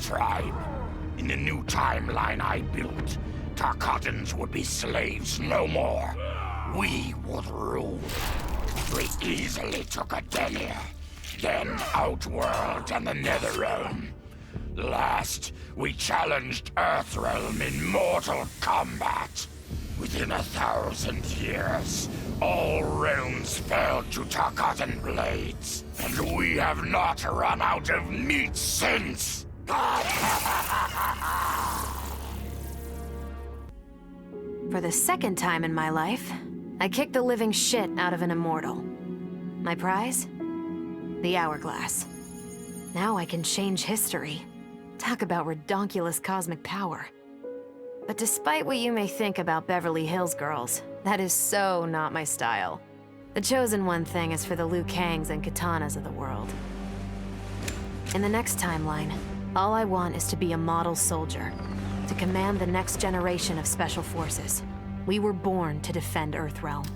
tribe. In the new timeline I built, Tarkatans would be slaves no more. We would rule. We easily took Adenia, then Outworld and the Netherrealm. Last, we challenged Earthrealm in mortal combat. Within 1,000 years, all realms fell to Tarkatan blades, and we have not run out of meat since! For the second time in my life, I kicked the living shit out of an immortal. My prize? The Hourglass. Now I can change history. Talk about redonkulous cosmic power. But despite what you may think about Beverly Hills girls, that is so not my style. The chosen one thing is for the Liu Kangs and Katanas of the world. In the next timeline, all I want is to be a model soldier, to command the next generation of special forces. We were born to defend Earthrealm.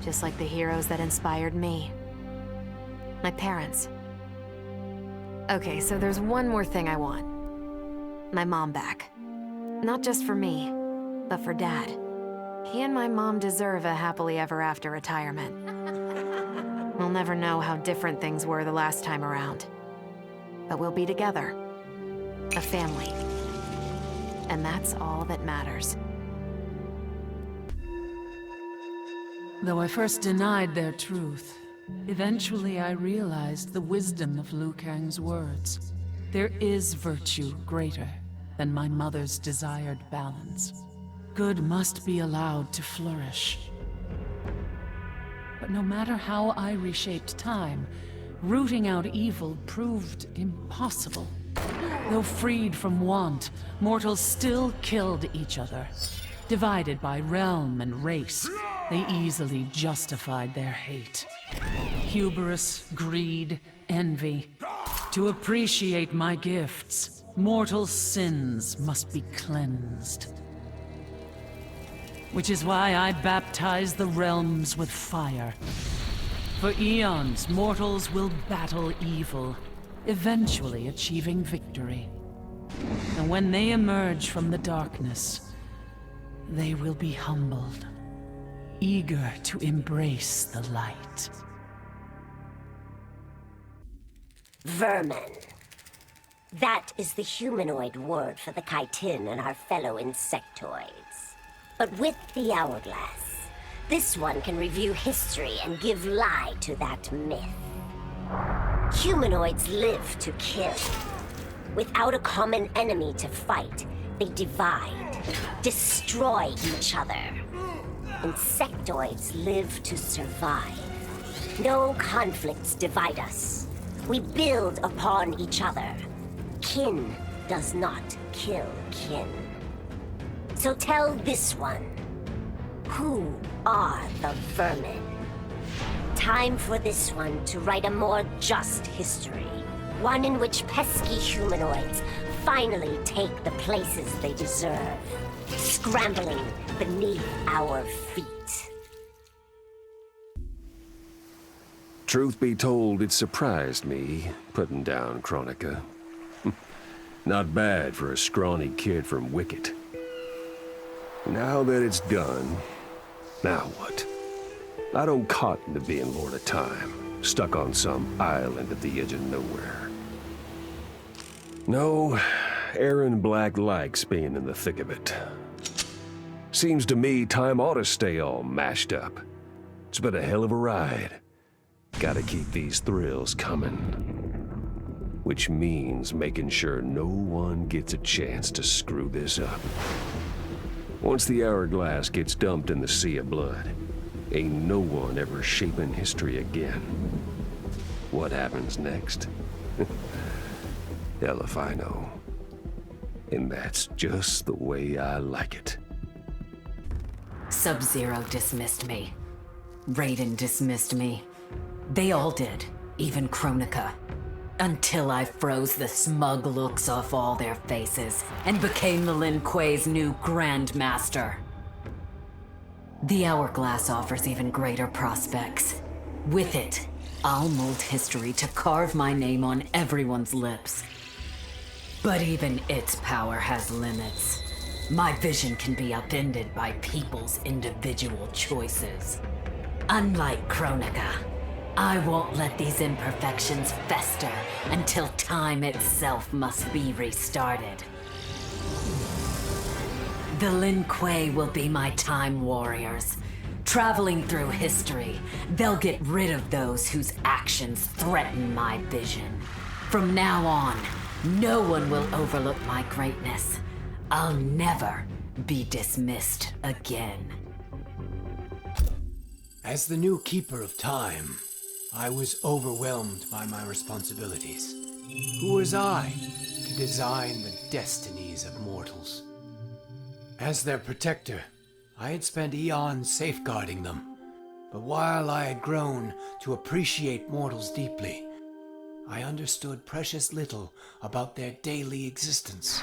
Just like the heroes that inspired me. My parents. Okay, so there's one more thing I want. My mom back. Not just for me, but for Dad. He and my mom deserve a happily ever after retirement. We'll never know how different things were the last time around. But we'll be together. A family. And that's all that matters. Though I first denied their truth, eventually I realized the wisdom of Liu Kang's words. There is virtue greater than my mother's desired balance. Good must be allowed to flourish. But no matter how I reshaped time, rooting out evil proved impossible. Though freed from want, mortals still killed each other. Divided by realm and race, they easily justified their hate. Hubris, greed, envy. To appreciate my gifts, mortal sins must be cleansed. Which is why I baptize the realms with fire. For eons, mortals will battle evil, eventually achieving victory. And when they emerge from the darkness, they will be humbled, eager to embrace the light. Vermin. That is the humanoid word for the chitin and our fellow insectoids. But with the Hourglass, this one can review history and give lie to that myth. Humanoids live to kill. Without a common enemy to fight, they divide, destroy each other. Insectoids live to survive. No conflicts divide us. We build upon each other. Kin does not kill kin. So tell this one, who are the vermin? Time for this one to write a more just history. One in which pesky humanoids finally take the places they deserve, scrambling beneath our feet. Truth be told, it surprised me, putting down Chronica. Not bad for a scrawny kid from Wicket. Now that it's done, now what? I don't cotton to being Lord of Time, stuck on some island at the edge of nowhere. No, Aaron Black likes being in the thick of it. Seems to me time ought to stay all mashed up. It's been a hell of a ride. Gotta keep these thrills coming. Which means making sure no one gets a chance to screw this up. Once the Hourglass gets dumped in the sea of blood, ain't no one ever shaping history again. What happens next? Hell if I know. And that's just the way I like it. Sub-Zero dismissed me. Raiden dismissed me. They all did, even Chronica. Until I froze the smug looks off all their faces and became the Lin Kuei's new Grandmaster. The Hourglass offers even greater prospects. With it, I'll mold history to carve my name on everyone's lips. But even its power has limits. My vision can be upended by people's individual choices. Unlike Kronika, I won't let these imperfections fester until time itself must be restarted. The Lin Kuei will be my time warriors. Traveling through history, they'll get rid of those whose actions threaten my vision. From now on, no one will overlook my greatness. I'll never be dismissed again. As the new Keeper of Time, I was overwhelmed by my responsibilities. Who was I to design the destinies of mortals? As their protector, I had spent eons safeguarding them. But while I had grown to appreciate mortals deeply, I understood precious little about their daily existence.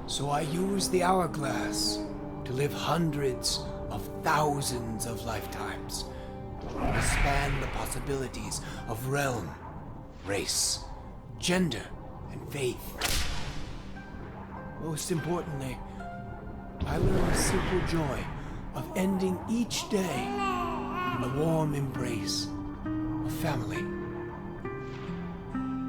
So I used the hourglass to live hundreds of thousands of lifetimes, to span the possibilities of realm, race, gender, and faith. Most importantly, I learned the simple joy of ending each day in the warm embrace of family.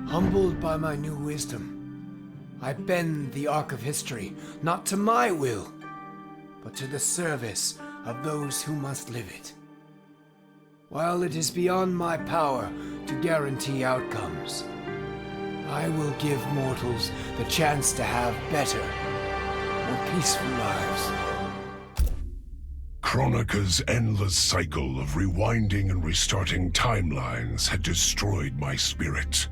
Humbled by my new wisdom, I bend the arc of history, not to my will, but to the service of those who must live it. While it is beyond my power to guarantee outcomes, I will give mortals the chance to have better, more peaceful lives. Kronika's endless cycle of rewinding and restarting timelines had destroyed my spirit.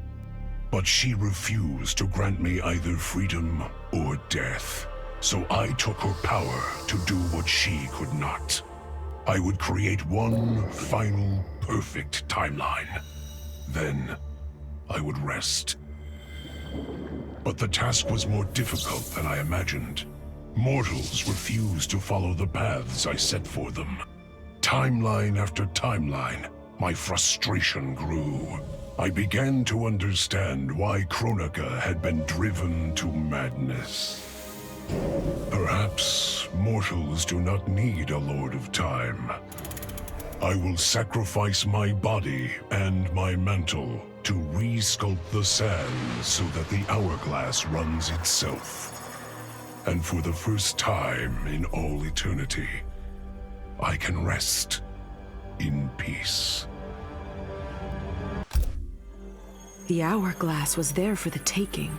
But she refused to grant me either freedom or death. So I took her power to do what she could not. I would create one final, perfect timeline. Then I would rest. But the task was more difficult than I imagined. Mortals refused to follow the paths I set for them. Timeline after timeline, my frustration grew. I began to understand why Kronika had been driven to madness. Perhaps mortals do not need a Lord of Time. I will sacrifice my body and my mantle to re-sculpt the sands so that the hourglass runs itself. And for the first time in all eternity, I can rest in peace. The hourglass was there for the taking,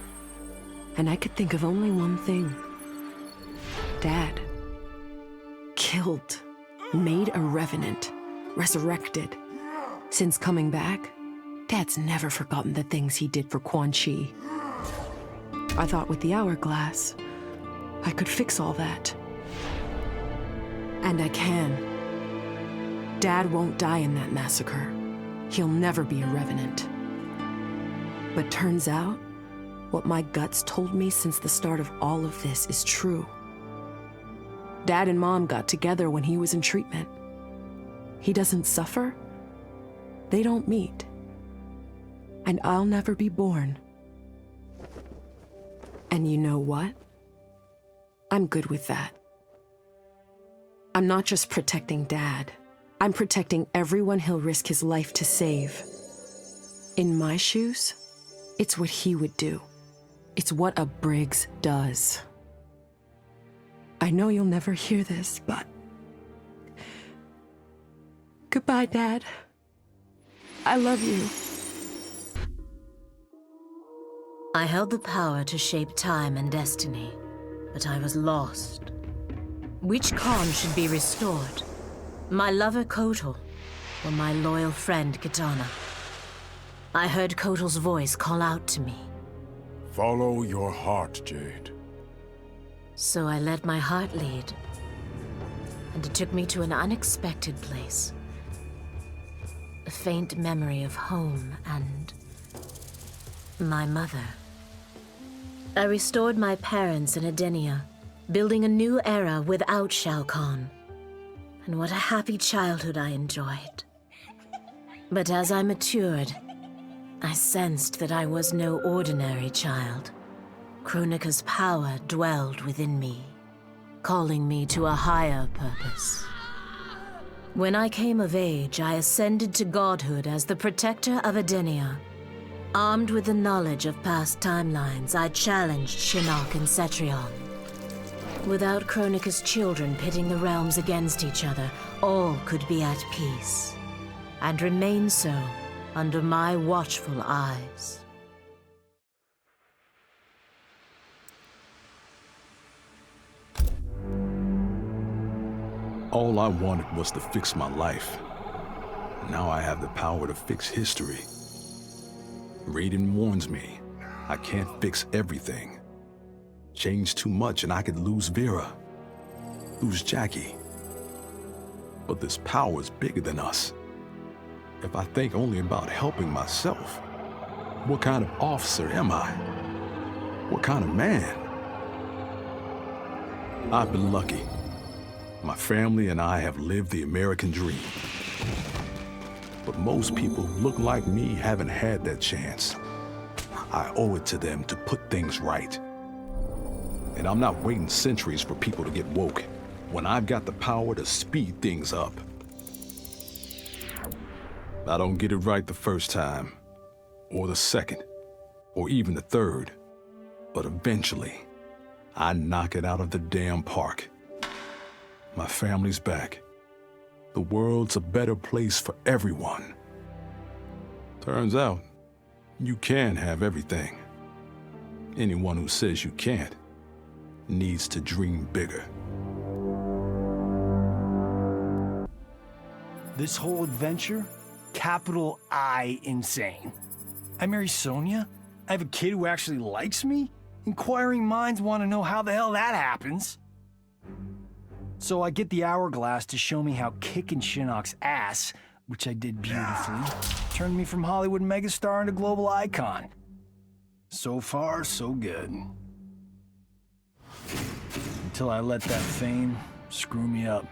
and I could think of only one thing. Dad. Killed. Made a revenant. Resurrected. Since coming back, Dad's never forgotten the things he did for Quan Chi. I thought with the hourglass, I could fix all that. And I can. Dad won't die in that massacre. He'll never be a revenant. But turns out, what my guts told me since the start of all of this is true. Dad and Mom got together when he was in treatment. He doesn't suffer. They don't meet. And I'll never be born. And you know what? I'm good with that. I'm not just protecting Dad. I'm protecting everyone he'll risk his life to save. In my shoes, it's what he would do. It's what a Briggs does. I know you'll never hear this, but... Goodbye, Dad. I love you. I held the power to shape time and destiny, but I was lost. Which Khan should be restored? My lover Kotal, or my loyal friend Kitana? I heard Kotal's voice call out to me. Follow your heart, Jade. So I let my heart lead, and it took me to an unexpected place. A faint memory of home and my mother. I restored my parents in Edenia, building a new era without Shao Kahn. And what a happy childhood I enjoyed. But as I matured, I sensed that I was no ordinary child. Kronika's power dwelled within me, calling me to a higher purpose. When I came of age, I ascended to godhood as the protector of Edenia. Armed with the knowledge of past timelines, I challenged Shinnok and Cetrion. Without Kronika's children pitting the realms against each other, all could be at peace, and remain so under my watchful eyes. All I wanted was to fix my life. Now I have the power to fix history. Raiden warns me, I can't fix everything. Change too much and I could lose Vera, lose Jackie. But this power is bigger than us. If I think only about helping myself, what kind of officer am I? What kind of man? I've been lucky. My family and I have lived the American dream. But most people who look like me haven't had that chance. I owe it to them to put things right. And I'm not waiting centuries for people to get woke when I've got the power to speed things up. I don't get it right the first time, or the second, or even the third, but eventually, I knock it out of the damn park. My family's back. The world's a better place for everyone. Turns out, you can have everything. Anyone who says you can't needs to dream bigger. This whole adventure, capital I insane. I marry Sonya? I have a kid who actually likes me? Inquiring minds want to know how the hell that happens. So I get the hourglass to show me how kicking Shinnok's ass, which I did beautifully, turned me from Hollywood megastar into global icon. So far, so good. Until I let that fame screw me up.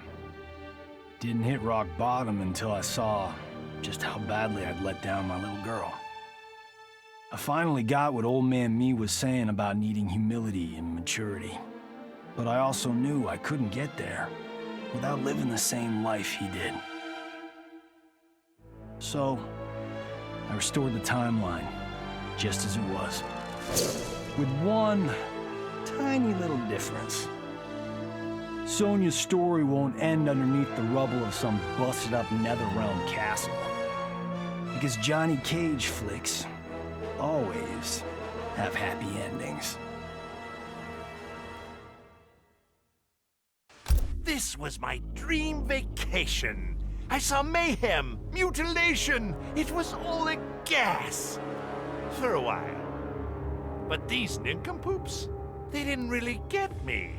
Didn't hit rock bottom until I saw just how badly I'd let down my little girl. I finally got what old man me was saying about needing humility and maturity. But I also knew I couldn't get there without living the same life he did. So, I restored the timeline, just as it was. With one tiny little difference. Sonya's story won't end underneath the rubble of some busted-up Netherrealm castle. Because Johnny Cage flicks always have happy endings. This was my dream vacation. I saw mayhem, mutilation. It was all a gas. For a while. But these nincompoops, they didn't really get me.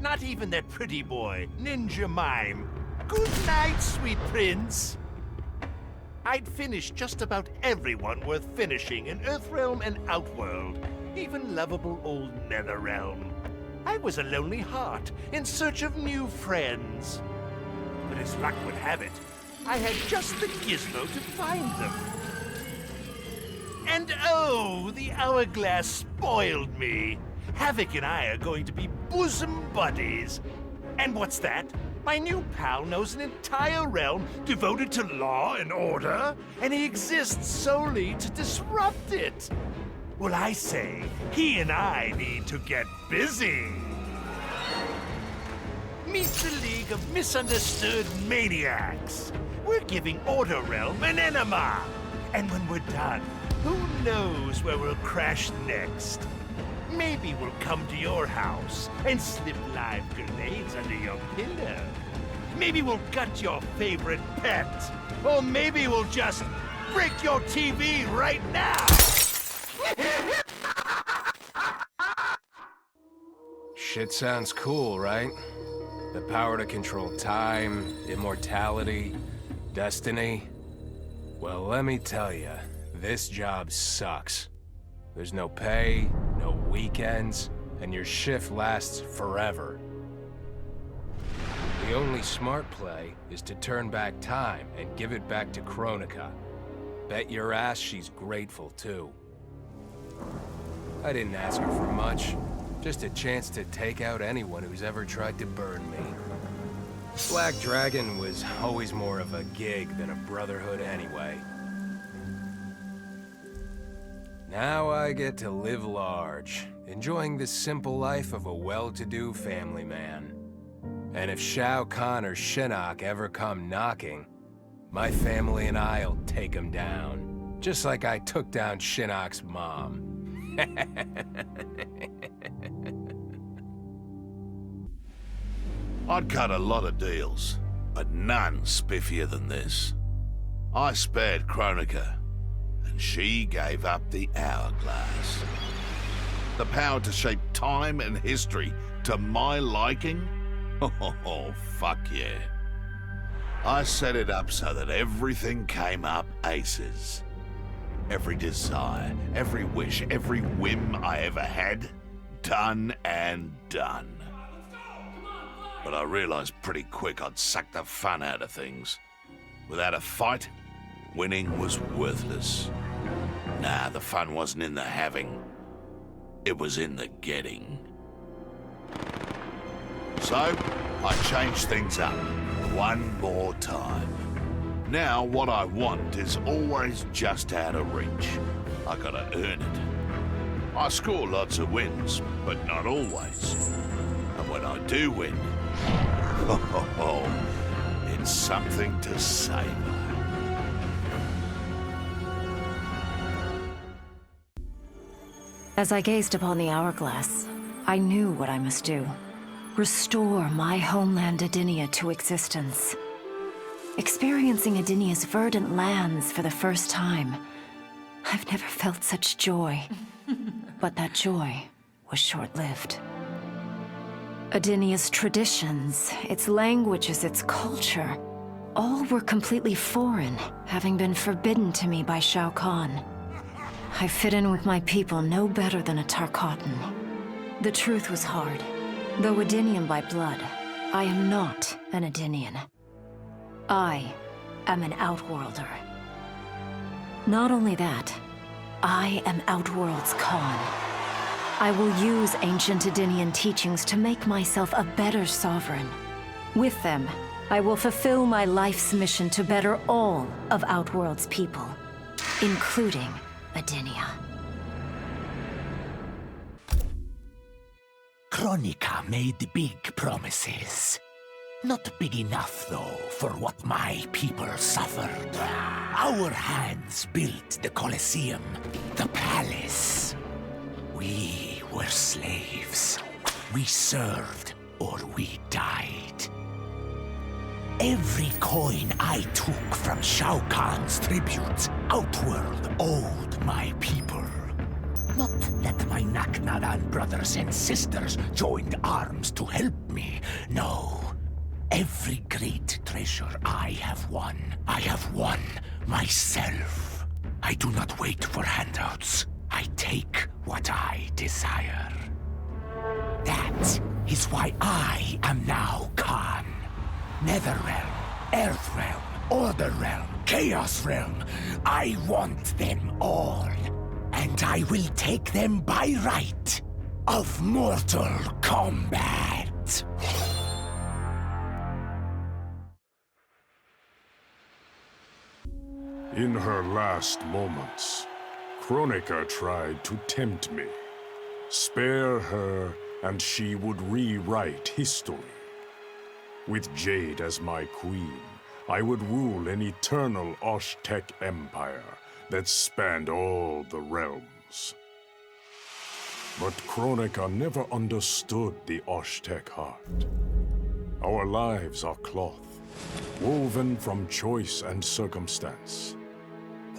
Not even that pretty boy, Ninja Mime. Good night, sweet prince. I'd finished just about everyone worth finishing in Earthrealm and Outworld, even lovable old Netherrealm. I was a lonely heart in search of new friends. But as luck would have it, I had just the gizmo to find them. And oh, the hourglass spoiled me. Havoc and I are going to be bosom buddies. And what's that? My new pal knows an entire realm devoted to law and order, and he exists solely to disrupt it. Well, I say, he and I need to get busy. Meet the League of Misunderstood Maniacs. We're giving Order Realm an enema. And when we're done, who knows where we'll crash next? Maybe we'll come to your house and slip live grenades under your pillow. Maybe we'll gut your favorite pet. Or maybe we'll just break your TV right now. Shit sounds cool, right? The power to control time, immortality, destiny. Well, let me tell you, this job sucks. There's no pay, no weekends, and your shift lasts forever. The only smart play is to turn back time and give it back to Kronika. Bet your ass she's grateful, too. I didn't ask her for much. Just a chance to take out anyone who's ever tried to burn me. Black Dragon was always more of a gig than a brotherhood anyway. Now I get to live large, enjoying the simple life of a well-to-do family man. And if Shao Kahn or Shinnok ever come knocking, my family and I'll take them down. Just like I took down Shinnok's mom. I'd cut a lot of deals, but none spiffier than this. I spared Kronika, and she gave up the hourglass. The power to shape time and history to my liking? Oh, fuck yeah. I set it up so that everything came up aces. Every desire, every wish, every whim I ever had, done and done. But I realized pretty quick I'd suck the fun out of things. Without a fight, winning was worthless. Nah, the fun wasn't in the having. It was in the getting. So, I changed things up one more time. Now, what I want is always just out of reach. I gotta earn it. I score lots of wins, but not always. And when I do win, it's something to savor. As I gazed upon the hourglass, I knew what I must do. Restore my homeland Edinia to existence. Experiencing Edinia's verdant lands for the first time, I've never felt such joy. But that joy was short-lived. Edinia's traditions, its languages, its culture, all were completely foreign, having been forbidden to me by Shao Kahn. I fit in with my people no better than a Tarkatan. The truth was hard. Though Edinian by blood, I am not an Edinian. I am an Outworlder. Not only that, I am Outworld's Khan. I will use ancient Edinian teachings to make myself a better sovereign. With them, I will fulfill my life's mission to better all of Outworld's people, including Edinia. Kronika made big promises. Not big enough, though, for what my people suffered. Our hands built the Colosseum, the palace. We were slaves. We served or we died. Every coin I took from Shao Kahn's tributes, Outworld owed my people. Not that my Naknadan brothers and sisters joined arms to help me, no. Every great treasure I have won myself. I do not wait for handouts. I take what I desire. That is why I am now Khan. Netherrealm, Earthrealm, Order Realm, Chaos Realm. I want them all. And I will take them by right of Mortal Kombat. In her last moments, Kronika tried to tempt me. Spare her, and she would rewrite history. With Jade as my queen, I would rule an eternal Osh-Tech empire that spanned all the realms. But Kronika never understood the Osh-Tech heart. Our lives are cloth, woven from choice and circumstance.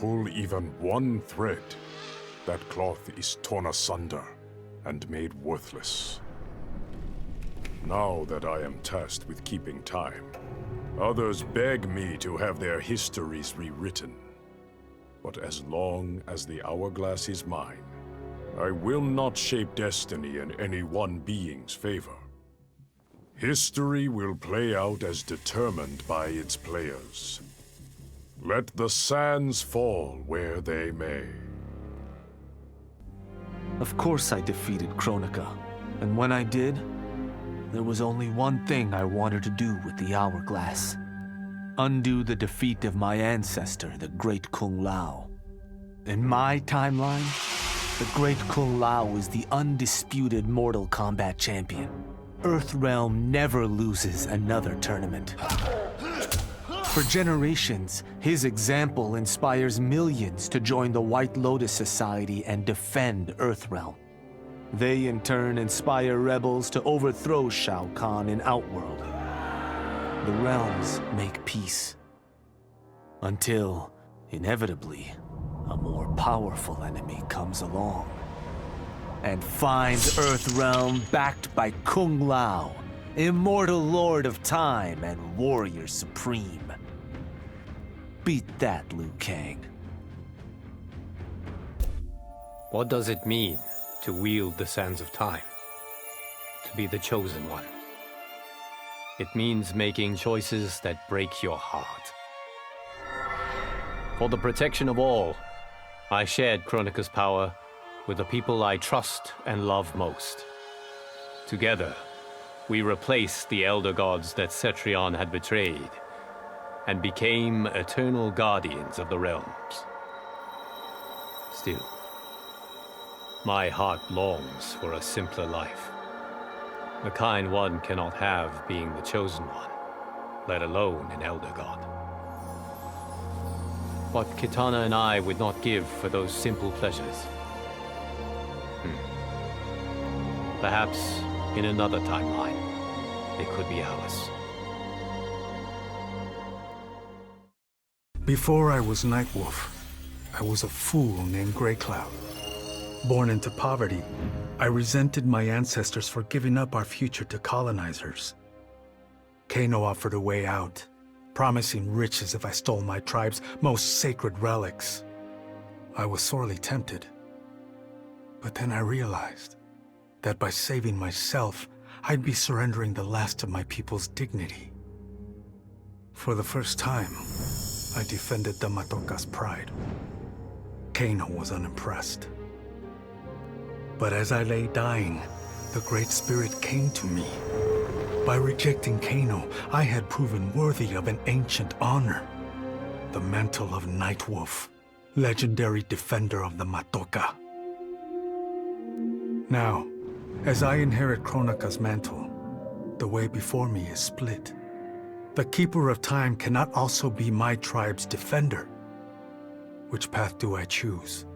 Pull even one thread, that cloth is torn asunder and made worthless. Now that I am tasked with keeping time, others beg me to have their histories rewritten. But as long as the hourglass is mine, I will not shape destiny in any one being's favor. History will play out as determined by its players. Let the sands fall where they may. Of course I defeated Kronika, and when I did, there was only one thing I wanted to do with the hourglass. Undo the defeat of my ancestor, the Great Kung Lao. In my timeline, the Great Kung Lao is the undisputed Mortal Kombat champion. Earthrealm never loses another tournament. For generations, his example inspires millions to join the White Lotus Society and defend Earthrealm. They in turn inspire rebels to overthrow Shao Kahn in Outworld. The realms make peace. Until, inevitably, a more powerful enemy comes along and finds Earthrealm backed by Kung Lao, immortal lord of time and warrior supreme. Beat that, Liu Kang. What does it mean to wield the sands of time? To be the chosen one? It means making choices that break your heart. For the protection of all, I shared Kronika's power with the people I trust and love most. Together, we replaced the elder gods that Cetrion had betrayed and became eternal guardians of the realms. Still, my heart longs for a simpler life. The kind one cannot have being the chosen one, let alone an elder god. What Kitana and I would not give for those simple pleasures. Perhaps in another timeline, they could be ours. Before I was Nightwolf, I was a fool named Greycloud. Born into poverty, I resented my ancestors for giving up our future to colonizers. Kano offered a way out, promising riches if I stole my tribe's most sacred relics. I was sorely tempted. But then I realized that by saving myself, I'd be surrendering the last of my people's dignity. For the first time, I defended the Matoka's pride. Kano was unimpressed. But as I lay dying, the Great Spirit came to me. By rejecting Kano, I had proven worthy of an ancient honor. The mantle of Nightwolf, legendary defender of the Matoka. Now, as I inherit Kronika's mantle, the way before me is split. The Keeper of Time cannot also be my tribe's defender. Which path do I choose?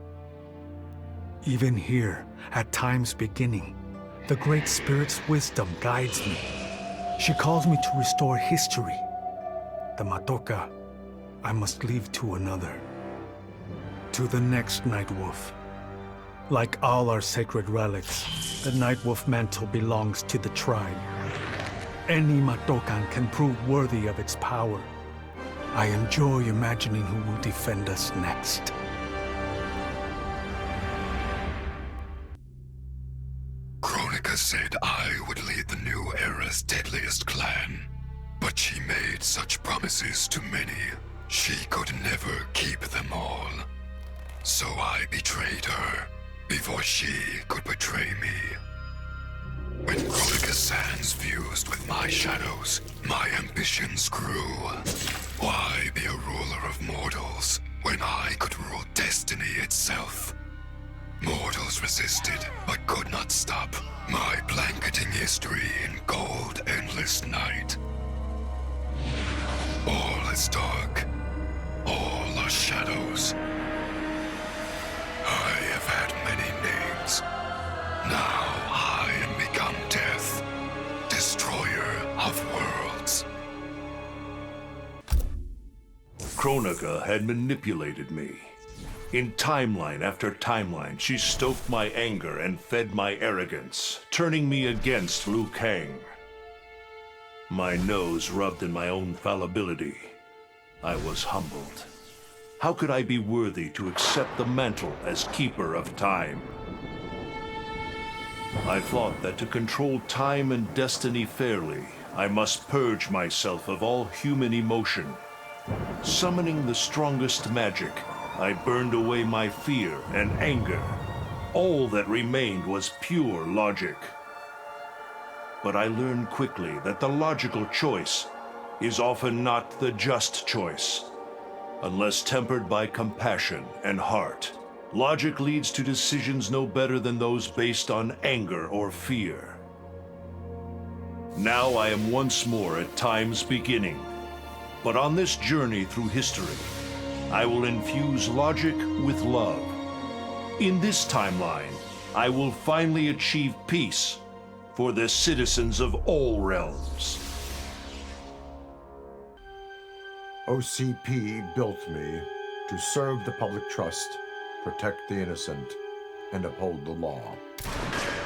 Even here, at time's beginning, the Great Spirit's wisdom guides me. She calls me to restore history. The Matoka, I must leave to another. To the next Nightwolf. Like all our sacred relics, the Nightwolf mantle belongs to the tribe. Any Matokan can prove worthy of its power. I enjoy imagining who will defend us next. Kronika said I would lead the new era's deadliest clan. But she made such promises to many, she could never keep them all. So I betrayed her, before she could betray me. When Kronika's sands fused with my shadows, my ambitions grew. Why be a ruler of mortals when I could rule destiny itself? Mortals resisted, but could not stop my blanketing history in cold, endless night. All is dark. All are shadows. I have had many names. Now I am become death, destroyer of worlds. Kronika had manipulated me. In timeline after timeline, she stoked my anger and fed my arrogance, turning me against Liu Kang. My nose rubbed in my own fallibility. I was humbled. How could I be worthy to accept the mantle as Keeper of Time? I thought that to control time and destiny fairly, I must purge myself of all human emotion. Summoning the strongest magic, I burned away my fear and anger. All that remained was pure logic. But I learned quickly that the logical choice is often not the just choice. Unless tempered by compassion and heart, logic leads to decisions no better than those based on anger or fear. Now I am once more at time's beginning. But on this journey through history, I will infuse logic with love. In this timeline, I will finally achieve peace for the citizens of all realms. OCP built me to serve the public trust, protect the innocent, and uphold the law.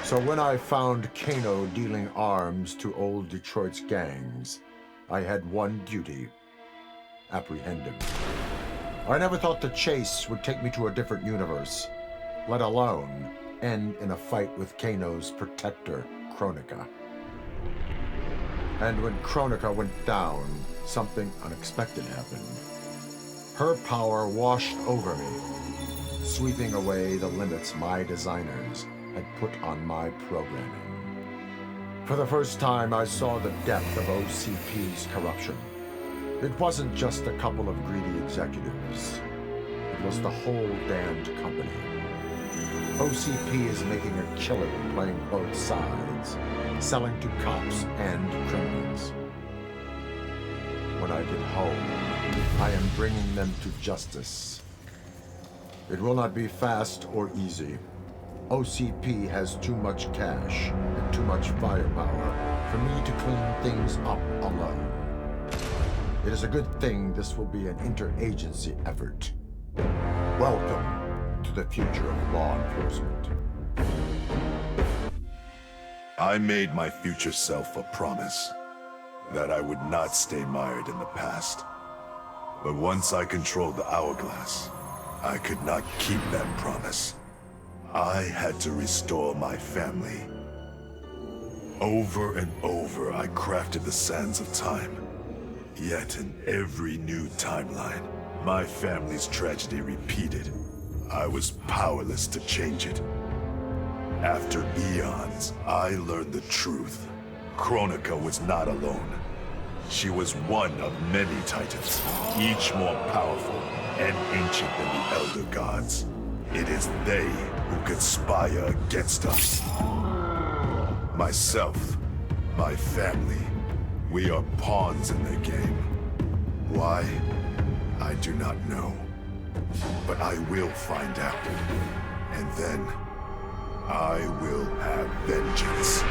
So when I found Kano dealing arms to old Detroit's gangs, I had one duty: apprehend him. I never thought the chase would take me to a different universe, let alone end in a fight with Kano's protector, Kronika. And when Kronika went down, something unexpected happened. Her power washed over me, sweeping away the limits my designers had put on my programming. For the first time, I saw the depth of OCP's corruption. It wasn't just a couple of greedy executives. It was the whole damned company. OCP is making a killing playing both sides, selling to cops and criminals. When I get home, I am bringing them to justice. It will not be fast or easy. OCP has too much cash and too much firepower for me to clean things up alone. It is a good thing this will be an interagency effort. Welcome to the future of law enforcement. I made my future self a promise that I would not stay mired in the past. But once I controlled the hourglass, I could not keep that promise. I had to restore my family. Over and over, I crafted the sands of time. Yet in every new timeline, my family's tragedy repeated. I was powerless to change it. After eons, I learned the truth. Kronika was not alone. She was one of many titans, each more powerful and ancient than the Elder Gods. It is they who conspire against us. Myself, my family, we are pawns in their game. Why? I do not know. But I will find out. And then, I will have vengeance.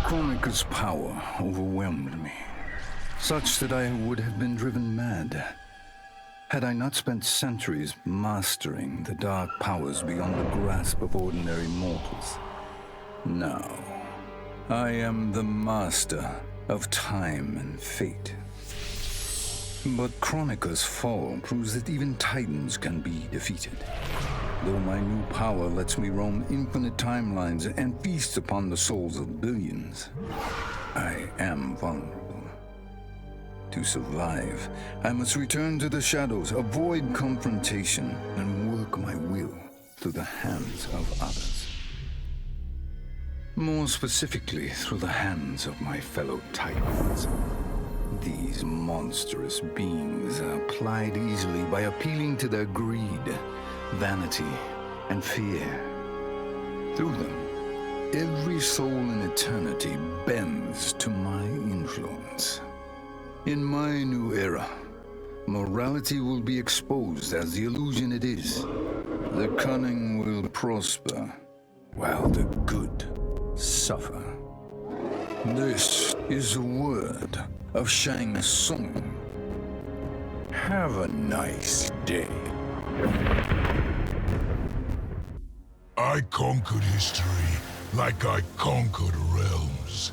Kronika's power overwhelmed me, such that I would have been driven mad had I not spent centuries mastering the dark powers beyond the grasp of ordinary mortals. Now, I am the master of time and fate. But Kronika's fall proves that even titans can be defeated. Though my new power lets me roam infinite timelines and feast upon the souls of billions, I am vulnerable. To survive, I must return to the shadows, avoid confrontation, and work my will through the hands of others. More specifically, through the hands of my fellow titans. These monstrous beings are plied easily by appealing to their greed, vanity, and fear. Through them, every soul in eternity bends to my influence. In my new era, morality will be exposed as the illusion it is. The cunning will prosper, while the good suffer. This is the word of Shang Tsung. Have a nice day. I conquered history like I conquered realms,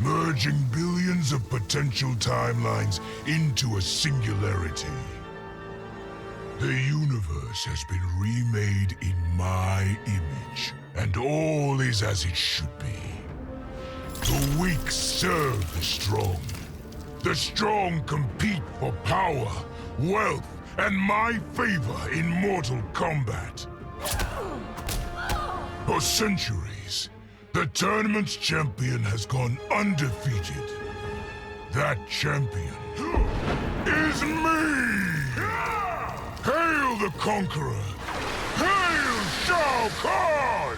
merging billions of potential timelines into a singularity. The universe has been remade in my image, and all is as it should be. The weak serve the strong. The strong compete for power, wealth, and my favor in mortal combat. For centuries, the tournament's champion has gone undefeated. That champion is me! Hail the Conqueror! Hail Shao Kahn!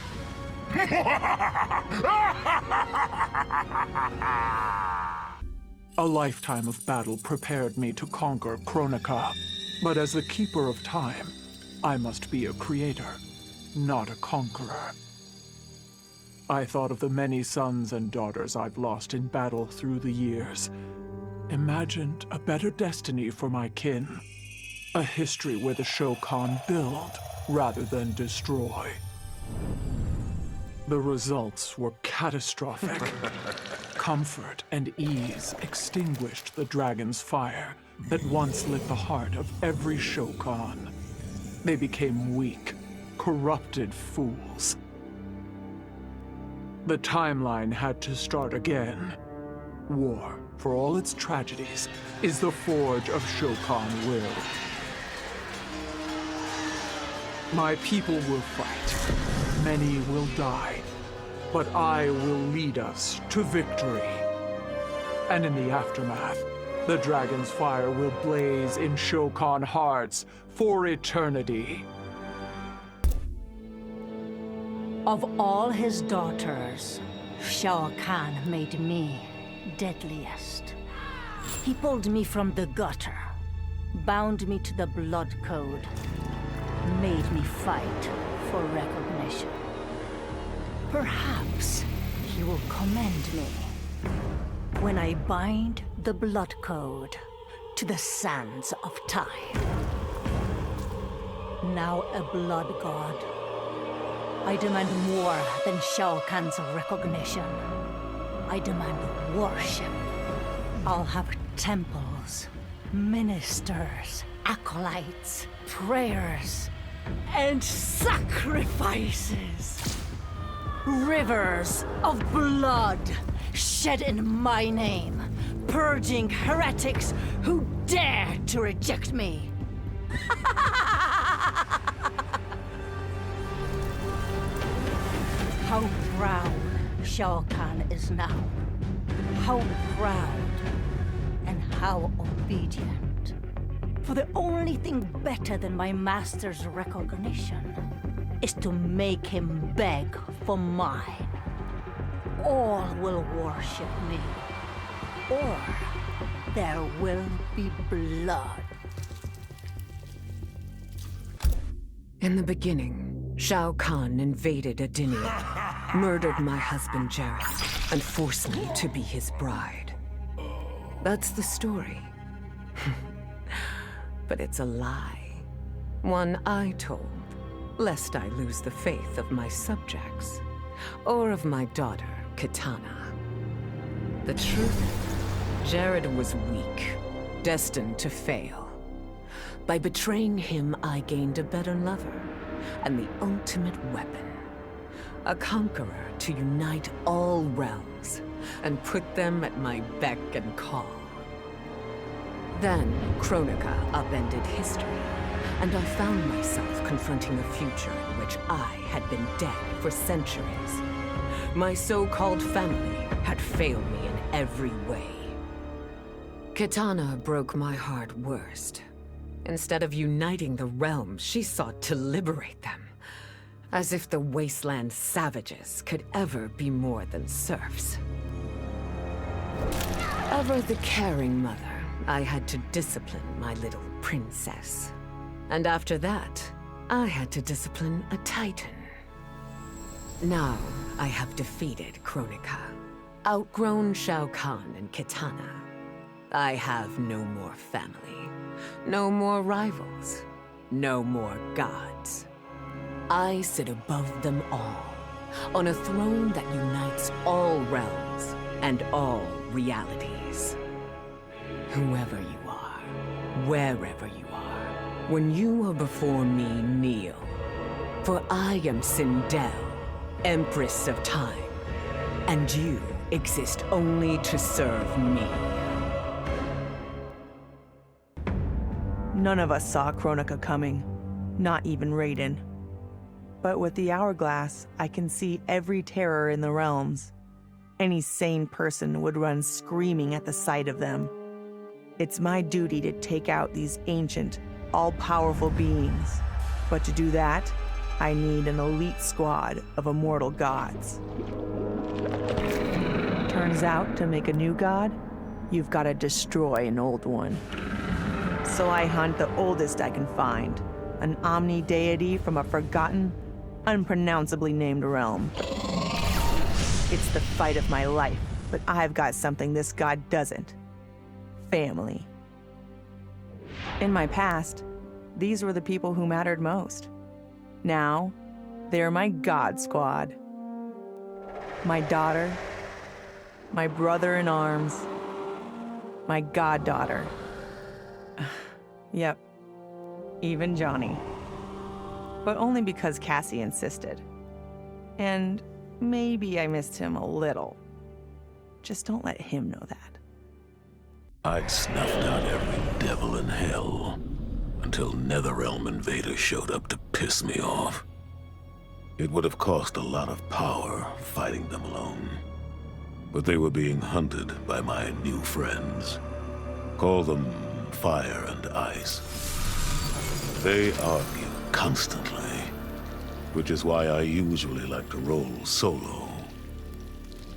A lifetime of battle prepared me to conquer Kronika. But as the Keeper of Time, I must be a creator, not a conqueror. I thought of the many sons and daughters I've lost in battle through the years. Imagined a better destiny for my kin. A history where the Shokan build rather than destroy. The results were catastrophic. Comfort and ease extinguished the dragon's fire that once lit the heart of every Shokan. They became weak, corrupted fools. The timeline had to start again. War, for all its tragedies, is the forge of Shokan will. My people will fight. Many will die. But I will lead us to victory. And in the aftermath, the dragon's fire will blaze in Shokan hearts for eternity. Of all his daughters, Shao Kahn made me deadliest. He pulled me from the gutter, bound me to the blood code, made me fight for recognition. Perhaps he will commend me when I bind the blood code to the sands of time. Now a blood god, I demand more than Shao Kahn's recognition. I demand worship. I'll have temples, ministers, acolytes, prayers, and sacrifices. Rivers of blood shed in my name, purging heretics who dare to reject me. How proud Shao Kahn is now. How proud and how obedient. For the only thing better than my master's recognition is to make him beg for mine. All will worship me, or there will be blood. In the beginning, Shao Kahn invaded Adinia, murdered my husband Jared, and forced me to be his bride. That's the story. But it's a lie. One I told, lest I lose the faith of my subjects, or of my daughter, Kitana. The truth, Jared was weak, destined to fail. By betraying him, I gained a better lover, and the ultimate weapon. A conqueror to unite all realms, and put them at my beck and call. Then, Kronika upended history, and I found myself confronting a future in which I had been dead for centuries. My so-called family had failed me in every way. Kitana broke my heart worst. Instead of uniting the realms, she sought to liberate them. As if the wasteland savages could ever be more than serfs. Ever the caring mother, I had to discipline my little princess. And after that, I had to discipline a titan. Now, I have defeated Kronika, outgrown Shao Kahn and Kitana. I have no more family, no more rivals, no more gods. I sit above them all, on a throne that unites all realms and all realities. Whoever you are, wherever you are, when you are before me, kneel. For I am Sindel, Empress of Time, and you exist only to serve me. None of us saw Kronika coming, not even Raiden. But with the hourglass, I can see every terror in the realms. Any sane person would run screaming at the sight of them. It's my duty to take out these ancient, all-powerful beings. But to do that, I need an elite squad of immortal gods. Turns out, to make a new god, you've got to destroy an old one. So I hunt the oldest I can find, an omni-deity from a forgotten, unpronounceably named realm. It's the fight of my life, but I've got something this god doesn't. Family. In my past, these were the people who mattered most. Now, they're my god squad. My daughter, my brother in arms, my goddaughter. Yep, even Johnny. But only because Cassie insisted. And maybe I missed him a little. Just don't let him know that. I'd snuffed out every devil in hell until Netherrealm invaders showed up to piss me off. It would have cost a lot of power fighting them alone. But they were being hunted by my new friends. Call them Fire and Ice. They argue constantly, which is why I usually like to roll solo.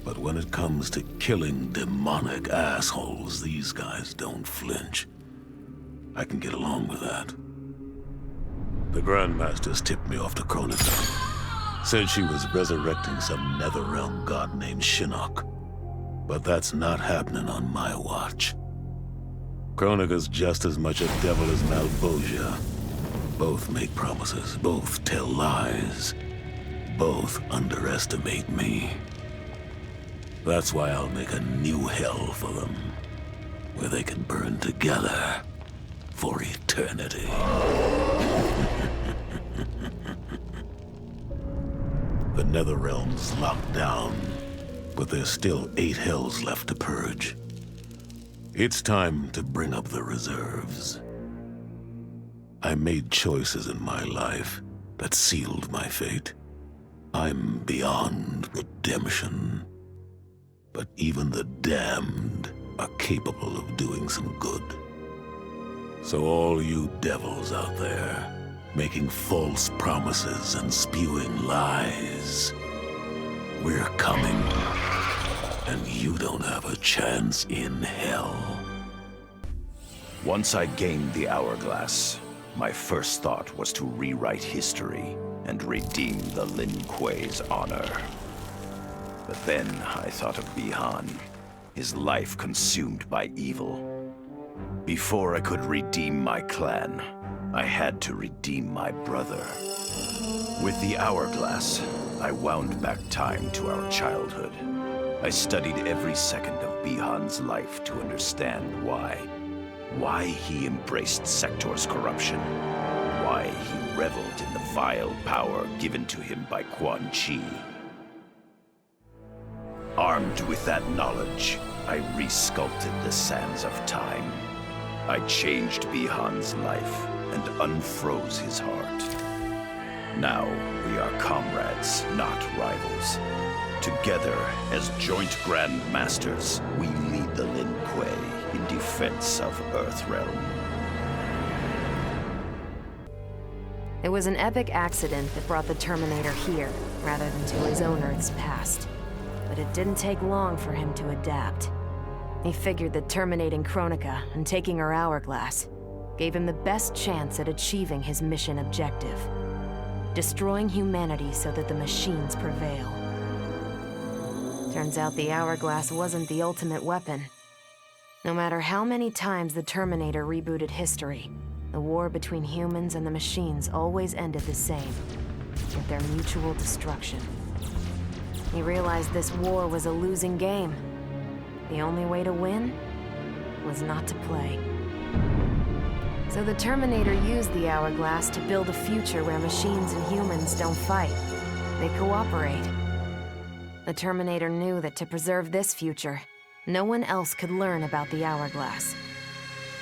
But when it comes to killing demonic assholes, these guys don't flinch. I can get along with that. The Grandmasters tipped me off to Kronika. Said she was resurrecting some Netherrealm god named Shinnok. But that's not happening on my watch. Kronika's just as much a devil as Malbosia. Both make promises, both tell lies, both underestimate me. That's why I'll make a new hell for them, where they can burn together for eternity. The Netherrealm's locked down, but there's still 8 hells left to purge. It's time to bring up the reserves. I made choices in my life that sealed my fate. I'm beyond redemption. But even the damned are capable of doing some good. So all you devils out there, making false promises and spewing lies, we're coming, and you don't have a chance in hell. Once I gained the hourglass, my first thought was to rewrite history and redeem the Lin Kuei's honor. But then I thought of Bi-Han, his life consumed by evil. Before I could redeem my clan, I had to redeem my brother. With the hourglass, I wound back time to our childhood. I studied every second of Bi-Han's life to understand why. Why he embraced Sector's corruption. Why he reveled in the vile power given to him by Quan Chi. Armed with that knowledge, I resculpted the sands of time. I changed Bi-Han's life and unfroze his heart. Now we are comrades, not rivals. Together, as joint Grand Masters, we lead the Lin Kuei in defense of Earthrealm. It was an epic accident that brought the Terminator here, rather than to his own Earth's past. But it didn't take long for him to adapt. He figured that terminating Kronika and taking her hourglass gave him the best chance at achieving his mission objective. Destroying humanity so that the machines prevail. Turns out the hourglass wasn't the ultimate weapon. No matter how many times the Terminator rebooted history, the war between humans and the machines always ended the same, with their mutual destruction. He realized this war was a losing game. The only way to win was not to play. So the Terminator used the hourglass to build a future where machines and humans don't fight. They cooperate. The Terminator knew that to preserve this future, no one else could learn about the hourglass.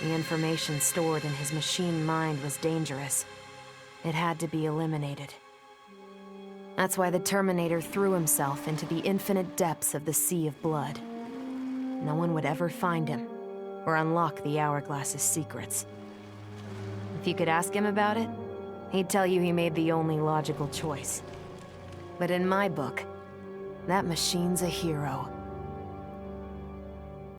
The information stored in his machine mind was dangerous. It had to be eliminated. That's why the Terminator threw himself into the infinite depths of the Sea of Blood. No one would ever find him, or unlock the Hourglass's secrets. If you could ask him about it, he'd tell you he made the only logical choice. But in my book, that machine's a hero.